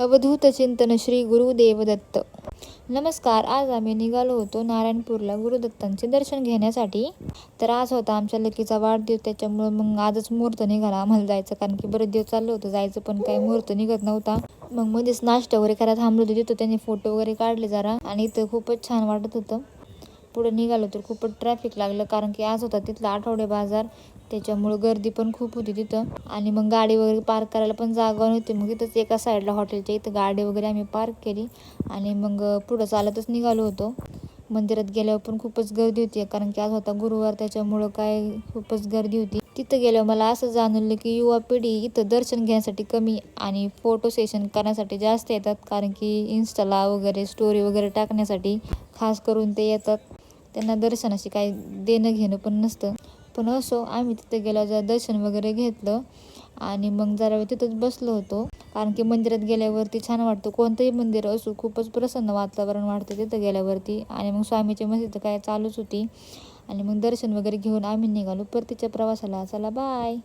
अवधूत चिंतन श्री गुरुदेव दत्त. नमस्कार. आज आम्ही निघालो होतो नारायणपूरला गुरुदत्तांचे दर्शन घेण्यासाठी. तर आज होता आमच्या लकीचा वाढदिवस, त्याच्यामुळे मग आजच मुहूर्त निघाला आम्हाला जायचं, कारण की बरेच दिवस चाललं होतं जायचं पण काही मुहूर्त निघत नव्हता. मग मध्येच नाश्ता वगैरे करायला थांबलो होतो, तिथं त्यांनी फोटो वगैरे काढले जरा, आणि इथं खूपच छान वाटत होतं. पुढे निघालो तर खूपच ट्रॅफिक लागलं, कारण की आज होता तिथला आठवडे बाजार, त्याच्यामुळं गर्दी पण खूप होती तिथं. आणि मग गाडी वगैरे पार्क करायला पण जागा नव्हती. मग तिथंच एका साईडला हॉटेलच्या इथं गाडी वगैरे आम्ही पार्क केली आणि मग पुढं चालतच निघालो होतो. मंदिरात गेल्यावर पण खूपच गर्दी होती, कारण की आज होता गुरुवार, त्याच्यामुळं काय खूपच गर्दी होती. तिथं गेल्यावर मला असं जाणवलं की युवा पिढी इथं दर्शन घेण्यासाठी कमी आणि फोटो सेशन करण्यासाठी जास्त येतात, कारण की इन्स्टाला वगैरे स्टोरी वगैरे टाकण्यासाठी खास करून ते येतात. त्यांना दर्शनाशी काही देणं घेणं पण नसतं. पण असो, आम्ही तिथं गेल्यावर जरा दर्शन वगैरे घेतलं आणि मग जरा वेळ तिथंच बसलो होतो, कारण की मंदिरात गेल्यावरती छान वाटतं. कोणतंही मंदिर असो, खूपच प्रसन्न वातावरण वाटतं तिथं गेल्यावरती. आणि मग स्वामीची मस्जिद काय चालूच होती. आणि मग दर्शन वगैरे घेऊन आम्ही निघालो परतीच्या प्रवासाला. चला बाय.